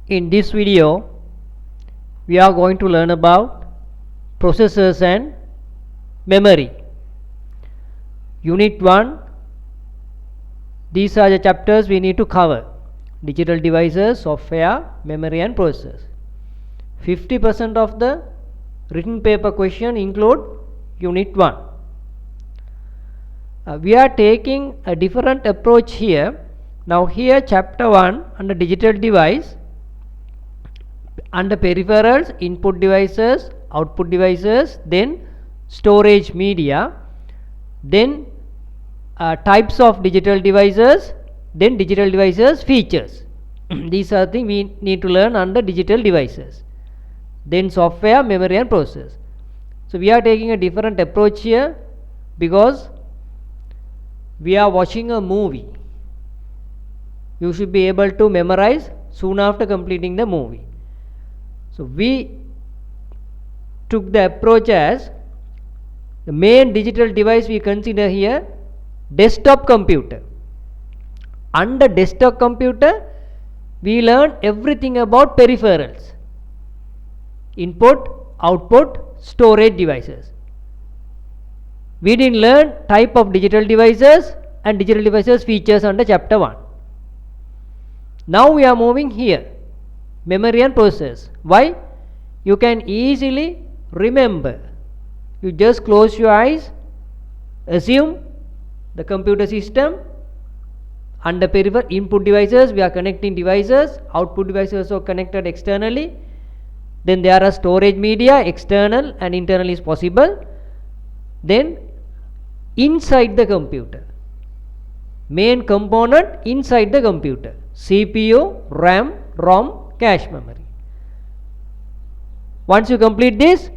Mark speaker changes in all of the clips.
Speaker 1: In this video, we are going to learn about processors and memory. Unit 1, these are the chapters we need to cover: digital devices, software, memory and processors. 50% of the written paper question include Unit 1. We are taking a different approach here. Now here chapter 1 under digital device, under peripherals, input devices, output devices, then storage media, then types of digital devices, then digital devices features. These are things we need to learn under digital devices. Then software, memory and process. So we are taking a different approach here because we are watching a movie. You should be able to memorize soon after completing the movie. So we took the approach as the main digital device we consider here desktop computer. Under desktop computer we learn everything about peripherals: input, output, storage devices. We didn't learn type of digital devices and digital devices features under chapter 1. Now we are moving here, memory and process. Why? You can easily remember. You just close your eyes, assume the computer system. Under peripheral, input devices, we are connecting devices, output devices are connected externally. Then there are storage media, external and internal is possible. Then inside the computer, main component inside the computer: CPU, RAM, ROM, cache memory. Once you complete this,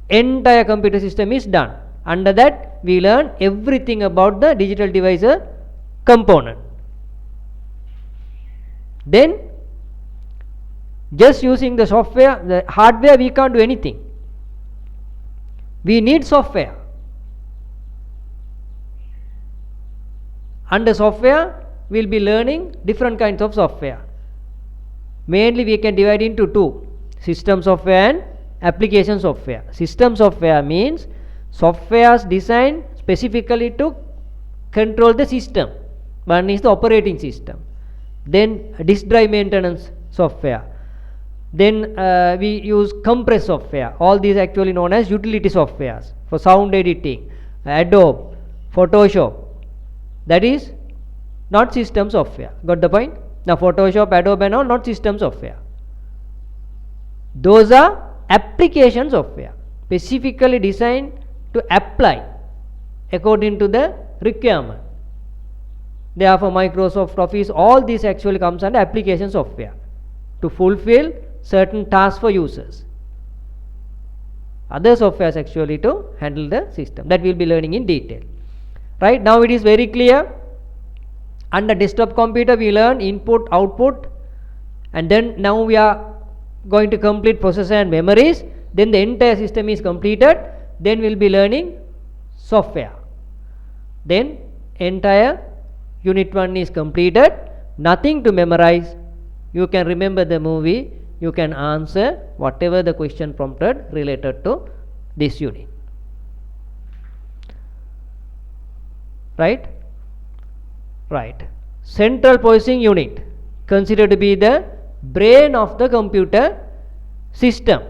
Speaker 1: entire computer system is done. Under that we learn everything about the digital device component. Then just using the software, the hardware, we can't do anything. We need software. Under software we will be learning different kinds of software. Mainly we can divide into two: system software and application software. System software means softwares designed specifically to control the system. One is the operating system. Then disk drive maintenance software. Then we use compress software. All these actually known as utility softwares for sound editing, Adobe, Photoshop. That is not system software. Got the point? Now Photoshop, Adobe and all not system software. Those are application software, specifically designed to apply according to the requirement. Therefore Microsoft Office, all this actually comes under application software to fulfill certain tasks for users. Other softwares actually to handle the system. That we will be learning in detail. Right, now it is very clear. Under desktop computer we learn input, output, and then now we are going to complete processor and memories. Then the entire system is completed. Then we will be learning software. Then entire unit 1 is completed. Nothing to memorize. You can remember the movie. You can answer whatever the question prompted related to this unit. Right? Right. Central processing unit, considered to be the brain of the computer system.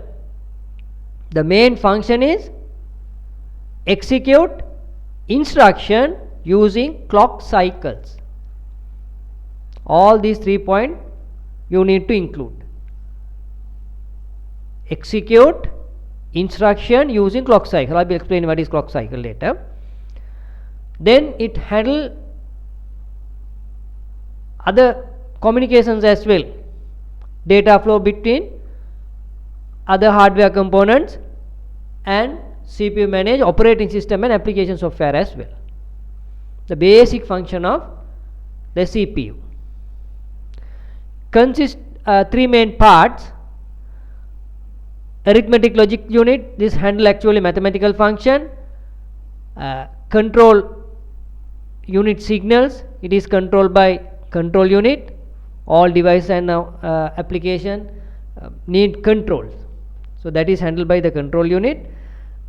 Speaker 1: The main function is execute instruction using clock cycles. All these 3 points you need to include. Execute instruction using clock cycle. I will explain what is clock cycle later. Then it handle other communications as well, data flow between other hardware components, and CPU manage operating system and application software as well. The basic function of the CPU consists 3 main parts. Arithmetic logic unit, this handle actually mathematical function. Control unit signals, it is controlled by control unit. all device and application need control. So that is handled by the control unit.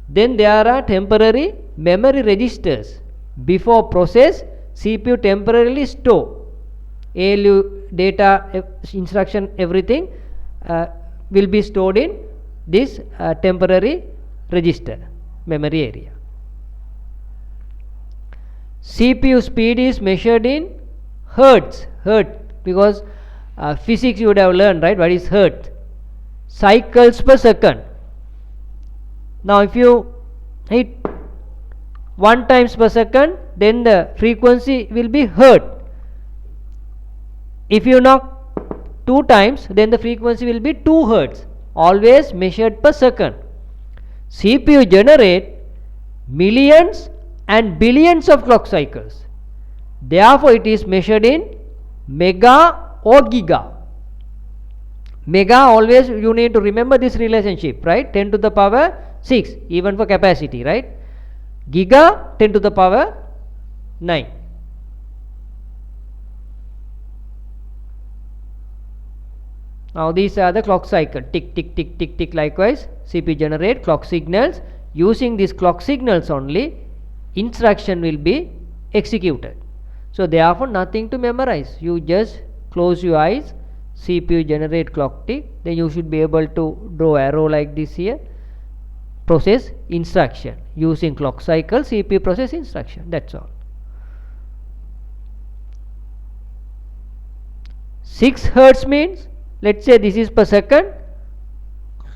Speaker 1: Then there are temporary memory registers. Before process, CPU temporarily store ALU data, instruction, everything will be stored in this temporary register memory area. CPU speed is measured in hertz, because physics you would have learned, right? What is hertz? Cycles per second. Now if you hit 1 times per second, then the frequency will be hertz. If you knock 2 times, then the frequency will be 2 hertz, always measured per second. CPU generate millions and billions of clock cycles. Therefore it is measured in mega or giga. Mega, always you need to remember this relationship, right? 10 to the power 6, even for capacity, right? Giga, 10 to the power 9. Now these are the clock cycle, tick tick tick tick tick. Likewise CPU generate clock signals. Using these clock signals only instruction will be executed. So therefore nothing to memorize, you just close your eyes, CPU generate clock tick, then you should be able to draw arrow like this here, process instruction. Using clock cycle, CPU process instruction, that's all. 6 hertz means, let's say this is per second,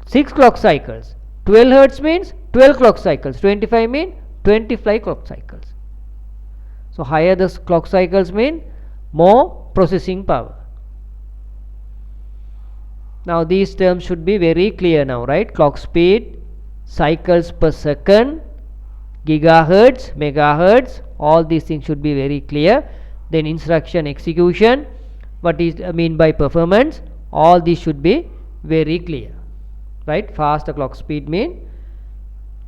Speaker 1: 6 clock cycles. 12 hertz means 12 clock cycles. 25 mean 25 clock cycles. So higher the clock cycles mean more processing power. Now these terms should be very clear now, right? Clock speed, cycles per second, gigahertz, megahertz, all these things should be very clear. Then instruction execution, what is mean by performance, all these should be very clear, right? Faster clock speed mean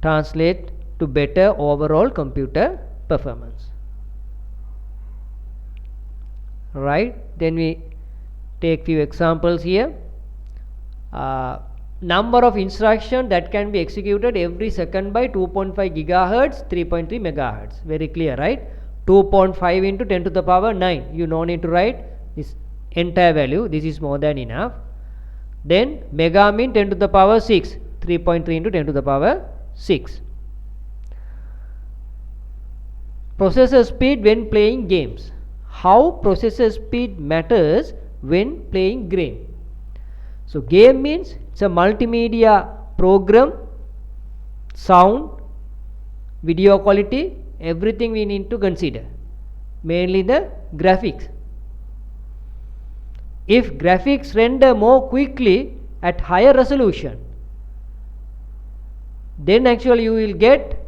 Speaker 1: translate to better overall computer performance, right? Then we take few examples here. Number of instructions that can be executed every second by 2.5 gigahertz, 3.3 megahertz. Very clear, right? 2.5 into 10 to the power 9. You no need to write this entire value. This is more than enough. Then mega mean 10 to the power 6. 3.3 into 10 to the power 6. Processor speed when playing games. How processor speed matters when playing game. So game means it's a multimedia program, sound, video quality, everything we need to consider, mainly the graphics. If graphics render more quickly at higher resolution, then actually you will get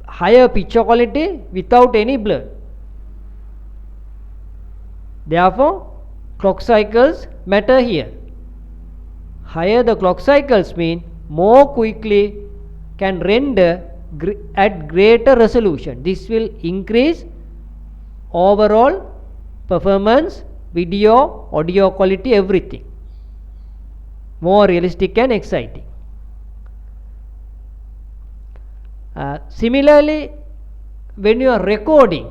Speaker 1: higher picture quality without any blur. Therefore clock cycles matter here. Higher the clock cycles mean more quickly can render at greater resolution. This will increase overall performance, video, audio quality, everything more realistic and exciting. Similarly, when you are recording,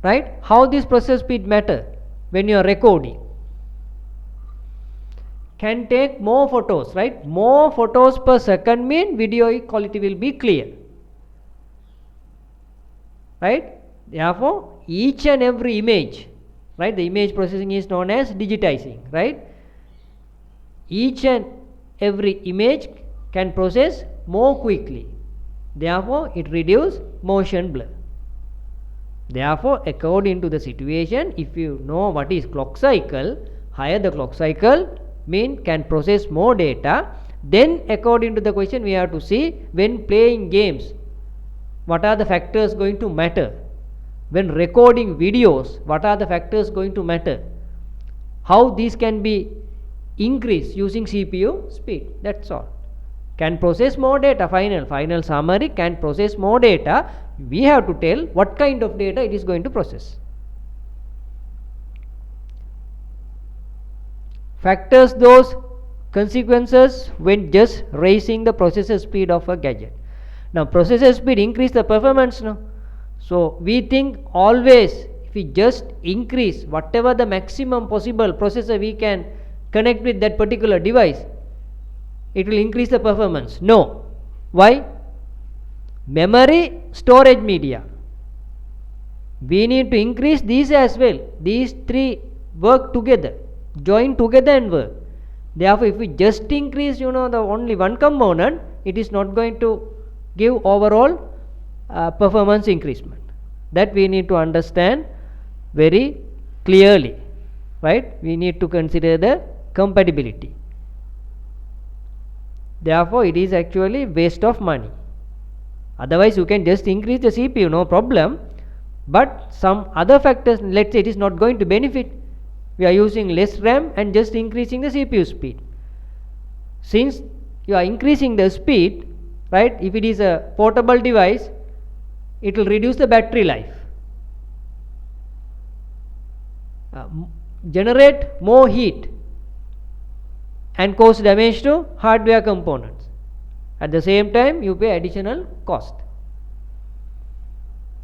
Speaker 1: right, how this process speed matter? When you are recording, can take more photos, right? More photos per second mean video quality will be clear, right? Therefore each and every image, right, the image processing is known as digitizing, right? Each and every image can process more quickly, therefore it reduces motion blur. Therefore according to the situation, if you know what is clock cycle, higher the clock cycle mean can process more data. Then according to the question we have to see when playing games what are the factors going to matter, when recording videos what are the factors going to matter, how these can be increased using CPU speed. That's all. Can process more data, final summary, can process more data. We have to tell what kind of data it is going to process. factors those consequences when just raising the processor speed of a gadget. Now processor speed increase the performance, no? So we think always if we just increase whatever the maximum possible processor we can connect with that particular device, it will increase the performance. No. Why? Memory, storage media, we need to increase these as well. These three work together, join together and work. Therefore if we just increase the only one component, it is not going to give overall performance increasement. That we need to understand very clearly, right? We need to consider the compatibility. Therefore it is actually waste of money. Otherwise you can just increase the CPU, no problem, but some other factors, let's say it is not going to benefit. We are using less RAM and just increasing the CPU speed. Since you are increasing the speed, right, if it is a portable device, it will reduce the battery life, generate more heat and cause damage to hardware components. At the same time you pay additional cost.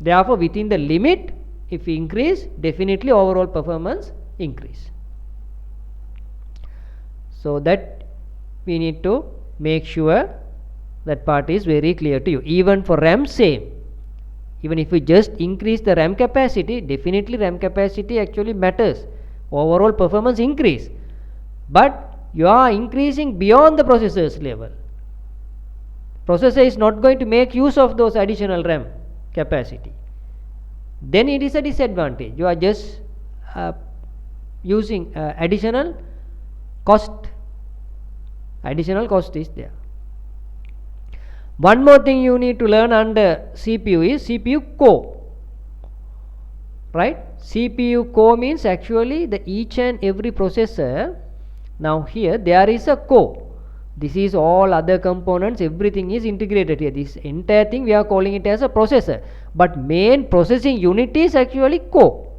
Speaker 1: Therefore within the limit, if we increase, definitely overall performance increase. So that we need to make sure that part is very clear to you. Even for RAM, same. Even if we just increase the RAM capacity, definitely RAM capacity actually matters. Overall performance increase, but you are increasing beyond the processor's level. Processor is not going to make use of those additional RAM capacity. Then it is a disadvantage. You are just using additional cost. Additional cost is there. One more thing you need to learn under CPU is CPU core, right? CPU core means actually the each and every processor. Now here there is a core. This is all other components, everything is integrated here. This entire thing we are calling it as a processor, but main processing unit is actually core.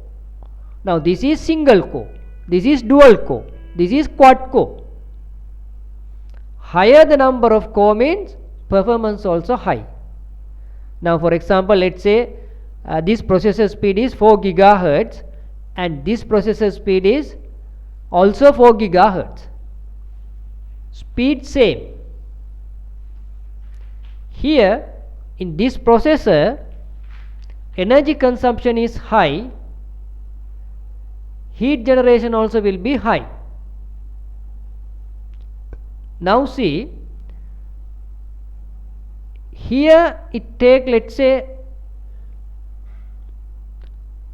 Speaker 1: Now this is single core, this is dual core, this is quad core. Higher the number of core means performance also high. Now for example, let's say this processor speed is 4 gigahertz and this processor speed is also 4 gigahertz. Speed same. Here in this processor, energy consumption is high, heat generation also will be high. Now see, here it take, let's say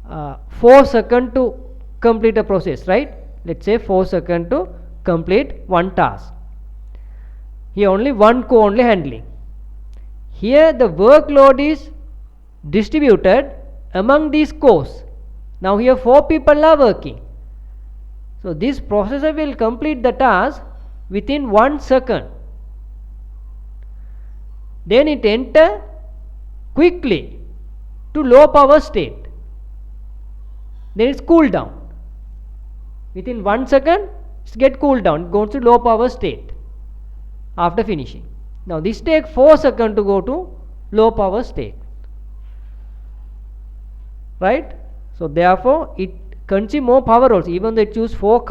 Speaker 1: 4 seconds to complete a process, right? Let's say 4 seconds to complete one task. Here only one core only handling. Here the workload is distributed among these cores. Now here 4 people are working. So this processor will complete the task within 1 second. Then it enter quickly to low power state. Then it's cool down. Within 1 second it get cooled down, it goes to low power state after finishing. Now this take 4 seconds to go to low power state, right? So therefore it consume more power also, even though it choose 4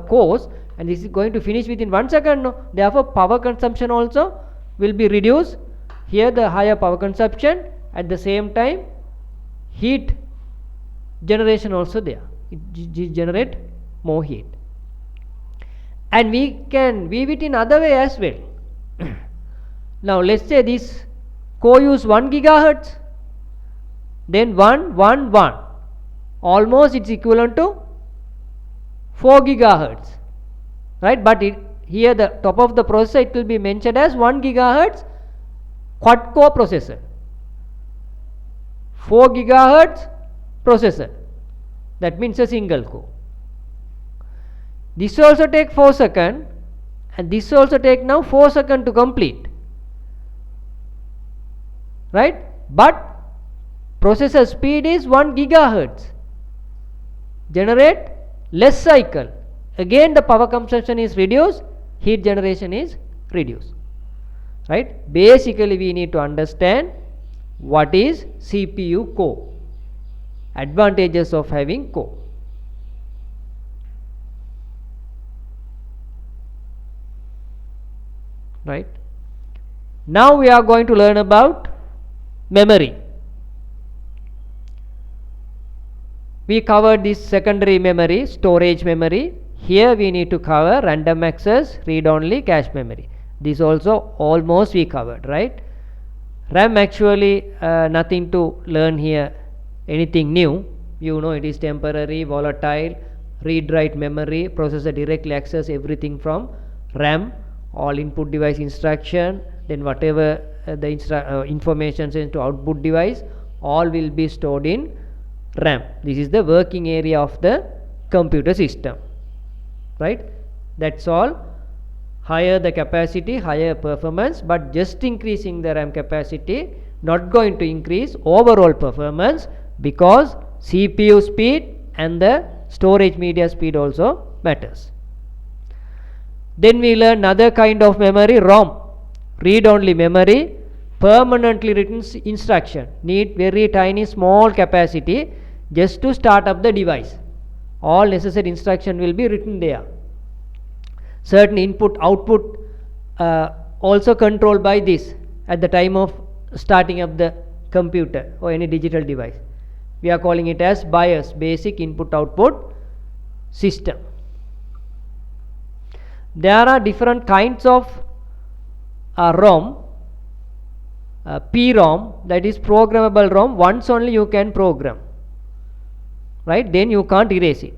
Speaker 1: cores and this is going to finish within 1 second, no? Therefore power consumption also will be reduced. Here the higher power consumption, at the same time heat generation also there, it generate more heat. And we can view it in other way as well. Now let's say this core use 1 gigahertz, then 1 1 1, almost it's equivalent to 4 gigahertz, right? But here the top of the processor it will be mentioned as 1 gigahertz quad core processor, 4 gigahertz processor, that means a single core. This also take 4 seconds and this also take now 4 seconds to complete, right? But processor speed is 1 gigahertz, generate less cycle, again the power consumption is reduced, heat generation is reduced, right? Basically we need to understand what is CPU core, advantages of having core. Right? Now we are going to learn about memory. We covered this secondary memory, storage memory. Here we need to cover random access, read only, cache memory. This also almost we covered, right? RAM actually nothing to learn here, anything new. You know it is temporary, volatile, read write memory, processor directly access everything from RAM, all input device instruction, then whatever the information sent to output device, all will be stored in RAM. This is the working area of the computer system, right? That's all. Higher the capacity, higher performance, but just increasing the RAM capacity not going to increase overall performance, because CPU speed and the storage media speed also matters. Then we learn another kind of memory, ROM, read only memory, permanently written instruction, need very tiny small capacity just to start up the device. All necessary instruction will be written there. Certain input output also controlled by this at the time of starting up the computer or any digital device. We are calling it as BIOS, basic input output system. There are different kinds of ROM. PROM, that is programmable ROM, once only you can program, right? Then you can't erase it.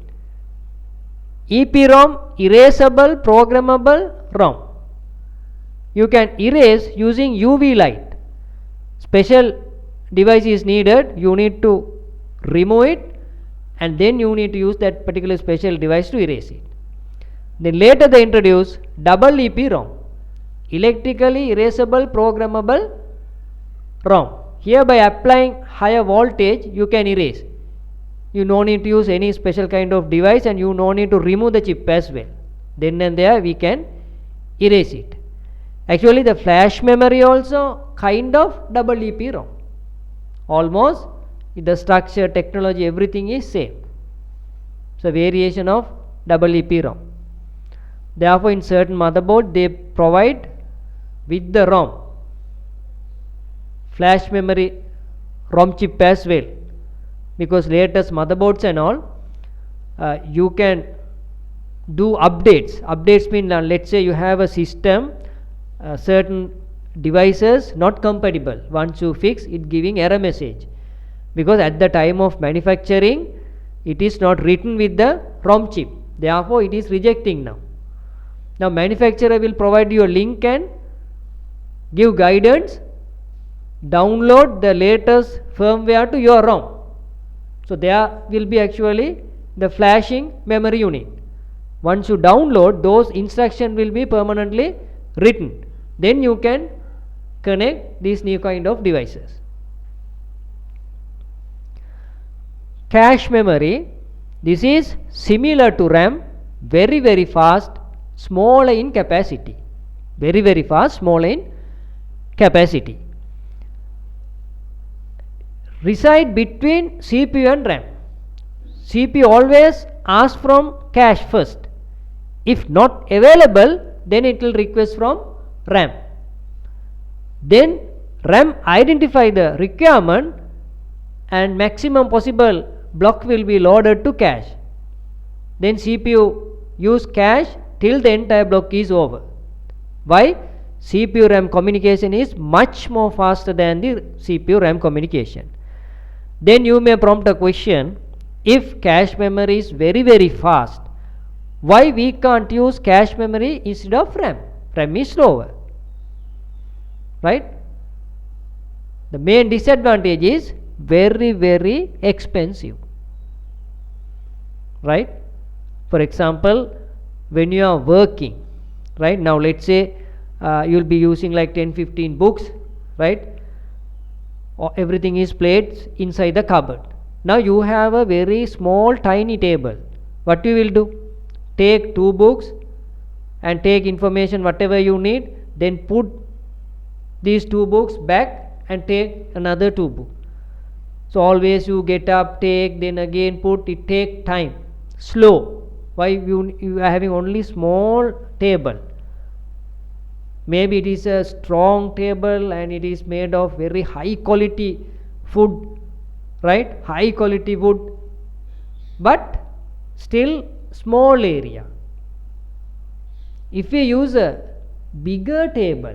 Speaker 1: EPROM, erasable programmable ROM. You can erase using UV light. Special device is needed, you need to remove it and then you need to use that particular special device to erase it. Then later they introduce double EPROM, electrically erasable programmable ROM. Here by applying higher voltage you can erase. You no need to use any special kind of device and you no need to remove the chip as well. Then and there we can erase it. Actually the flash memory also kind of double EPROM. Almost the structure, technology, everything is same. So variation of double EPROM. Therefore in certain motherboard they provide with the ROM, flash memory ROM chip as well, because latest motherboards and all you can do updates mean let's say you have a system, certain devices not compatible, once you fix it giving error message, because at the time of manufacturing it is not written with the ROM chip, therefore it is rejecting now. Now manufacturer will provide you a link and give guidance, download the latest firmware to your ROM. So there will be actually the flashing memory unit. Once you download, those instructions will be permanently written. Then you can connect these new kind of devices. Cache memory, this is similar to RAM, very fast, smaller in capacity. Very fast, smaller in capacity. Reside between CPU and RAM. CPU always asks from cache first. If not available, then it will request from RAM. Then RAM identify the requirement and maximum possible block will be loaded to cache. Then CPU use cache till the entire block is over. Why? CPU RAM communication is much more faster than the CPU RAM communication. Then you may prompt a question, if cache memory is very fast, why we can't use cache memory instead of RAM? RAM is slower, right? The main disadvantage is very expensive, right? For example, when you are working, right, now let's say you will be using like 10-15 books, right? Everything is placed inside the cupboard. Now you have a very small tiny table. What you will do? take 2 books and take information whatever you need, then put these 2 books back and take another 2 books. So always you get up, take, then again put, it take time, slow. Why? You are having only small table. Maybe it is a strong table and it is made of very high quality food, right? High quality wood, but still small area. If you use a bigger table,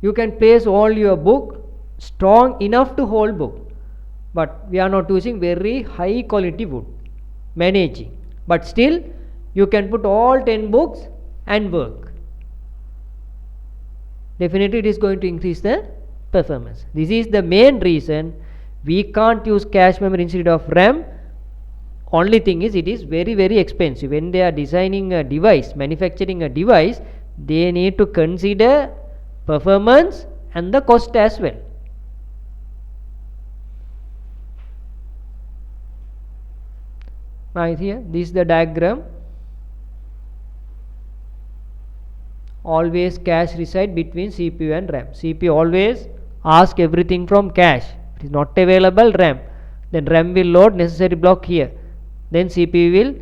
Speaker 1: you can place all your book strong enough to hold book, but we are not using very high quality wood, managing, but still you can put all 10 books and work. Definitely it is going to increase the performance. This is the main reason we can't use cache memory instead of RAM. Only thing is, it is very very expensive. When they are designing a device, manufacturing a device, they need to consider performance and the cost as well. Right here, this is the diagram. Always cache reside between CPU and RAM. CPU always ask everything from cache. It is not available RAM, then RAM will load necessary block here, then CPU will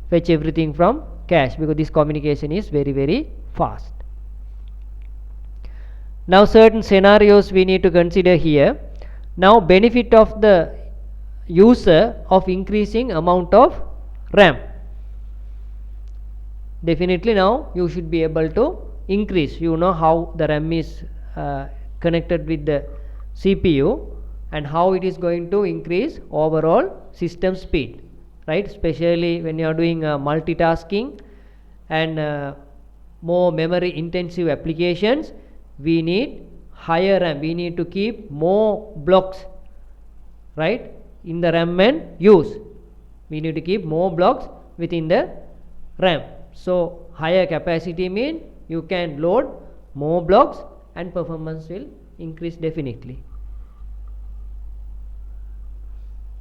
Speaker 1: fetch everything from cache, because this communication is very very fast. Now certain scenarios we need to consider here. Now benefit of the user of increasing amount of RAM. Definitely now you should be able to increase. You know how the RAM is connected with the CPU and how it is going to increase overall system speed, right? Especially when you are doing multitasking and more memory intensive applications, we need higher RAM. We need to keep more blocks, right, in the RAM and use. We need to keep more blocks within the RAM. So higher capacity means you can load more blocks and performance will increase definitely.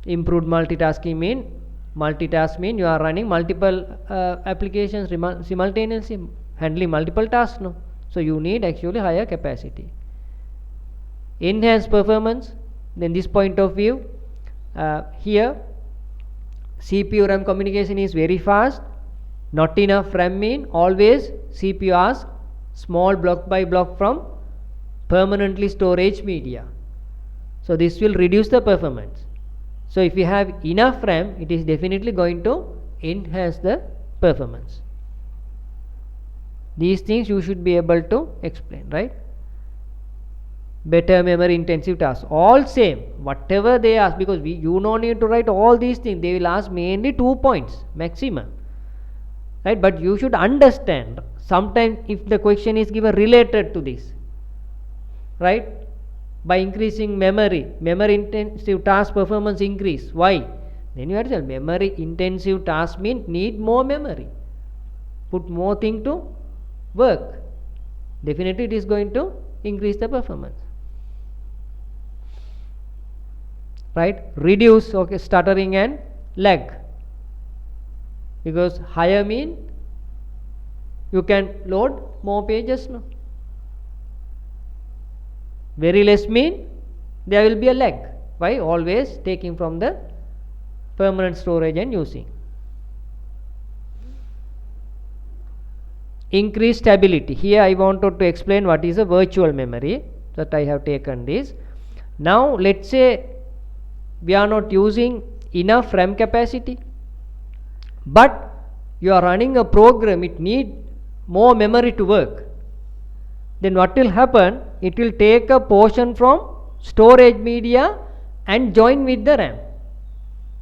Speaker 1: Improved multitasking mean you are running multiple applications simultaneously, handling multiple tasks. No, so you need actually higher capacity. Enhanced performance. Then this point of view, here CPU RAM communication is very fast. Not enough RAM mean always CPU asks small block by block from permanently storage media. So this will reduce the performance. So if you have enough RAM, it is definitely going to enhance the performance. These things you should be able to explain, right? Better memory intensive tasks, all same, whatever they ask, because you don't need to write all these things. They will ask mainly 2 points maximum, right? But you should understand, sometimes if the question is given related to this, right, by increasing memory intensive task performance increase. Why? Then you have to tell memory intensive task means need more memory, put more thing to work. Definitely it is going to increase the performance, right? Reduce stuttering and lag, because higher mean you can load more pages. No, very less mean there will be a lag. Why? Always taking from the permanent storage and using. Increased stability. Here I wanted to explain what is a virtual memory, that I have taken this. Now let's say we are not using enough RAM capacity, but you are running a program, it needs more memory to work. Then what will happen? It will take a portion from storage media and join with the RAM.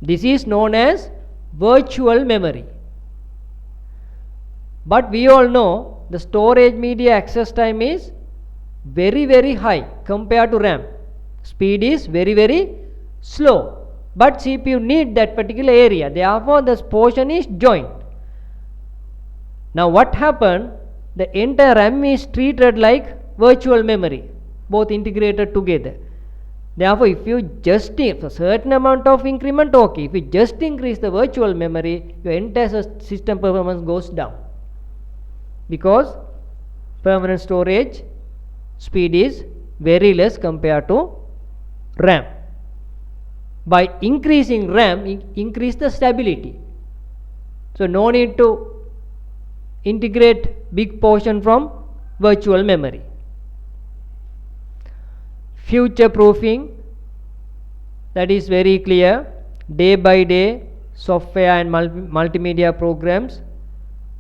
Speaker 1: This is known as virtual memory. But we all know the storage media access time is very very high compared to RAM. Speed is very very slow, but CPU need that particular area, therefore this portion is joined. Now what happened? The entire RAM is treated like virtual memory, both integrated together. Therefore, if you just a certain amount of increment, okay. If you just increase the virtual memory, your entire system performance goes down, because permanent storage speed is very less compared to RAM. By increasing RAM, increase the stability. So no need to integrate big portion from virtual memory. Future proofing, that is very clear. Day by day software and multimedia programs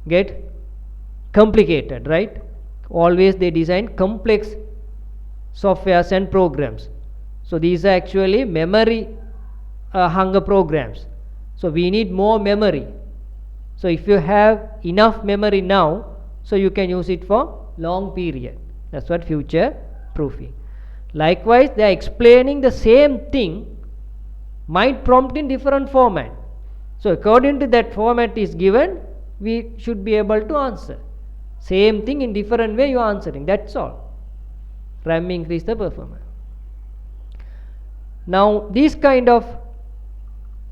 Speaker 1: get complicated, right? Always they design complex softwares and programs. So these are actually memory hunger programs. So we need more memory. So if you have enough memory now, so you can use it for long period. That's what future proofing. Likewise, they are explaining the same thing, might prompt in different format. So according to that format is given, we should be able to answer. Same thing in different way you are answering, that's all. RAM increase the performance. Now these kind of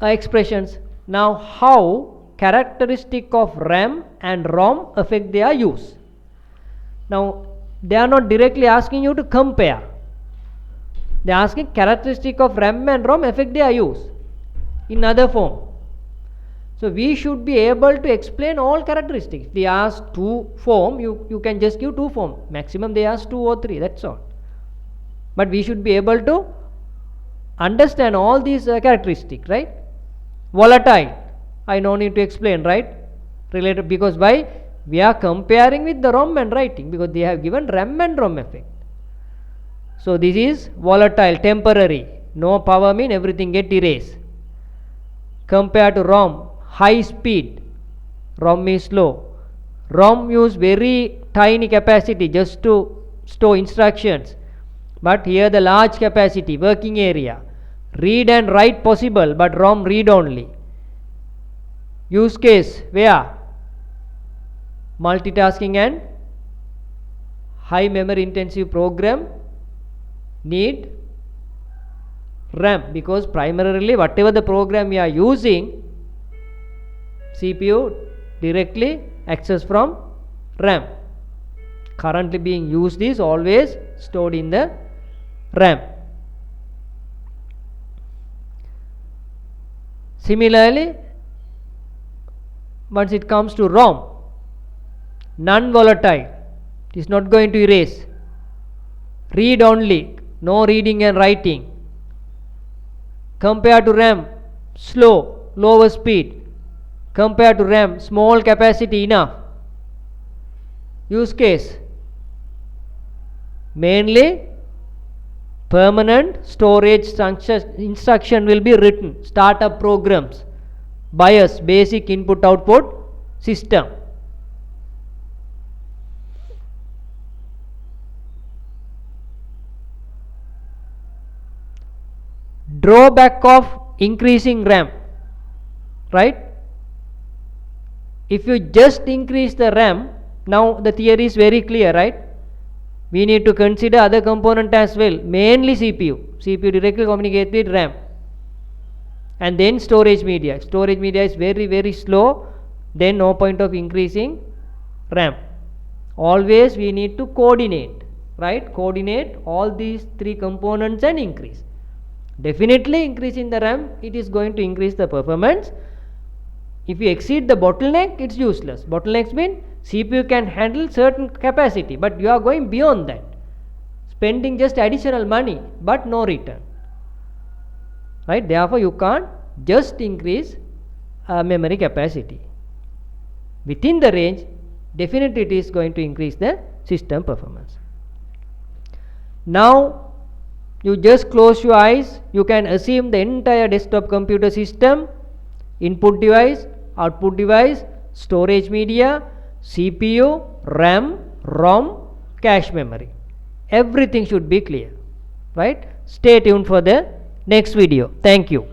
Speaker 1: expressions. Now how characteristic of RAM and ROM affect their use? Now they are not directly asking you to compare. They are asking characteristic of RAM and ROM affect their use in other form. So we should be able to explain all characteristics. If they ask two form, you can just give two form. Maximum they ask 2 or 3, that's all. But we should be able to understand all these characteristics, right? Volatile, I no need to explain, right? Related, because why? We are comparing with the ROM and writing, because they have given RAM and ROM effect. So this is volatile, temporary. No power mean everything get erased. Compared to ROM, high speed. ROM is slow. ROM use very tiny capacity just to store instructions. But here the large capacity, working area. Read and write possible, but ROM read only. Use case where? Multitasking and high memory intensive program need RAM, because primarily whatever the program we are using, CPU directly access from RAM. Currently being used is always stored in the RAM. Similarly, once it comes to ROM, non-volatile, it is not going to erase. Read only, no reading and writing. Compared to RAM, slow, lower speed. Compared to RAM, small capacity enough. Use case, mainly permanent storage instruction will be written. Startup programs, BIOS, basic input output system. Drawback of increasing RAM, right? If you just increase the RAM, now the theory is very clear, right? We need to consider other component as well, mainly CPU. CPU directly communicates with RAM. And then storage media. Storage media is very, very slow, then no point of increasing RAM. Always we need to coordinate, right? Coordinate all these three components and increase. Definitely increase in the RAM, it is going to increase the performance. If you exceed the bottleneck, it's useless. Bottlenecks mean CPU can handle certain capacity, but you are going beyond that, spending just additional money but no return, right? Therefore you can't just increase memory capacity. Within the range, definitely it is going to increase the system performance. Now you just close your eyes, you can assume the entire desktop computer system, input device, output device, storage media, CPU, RAM, ROM, cache memory. Everything should be clear, right? Stay tuned for the next video. Thank you.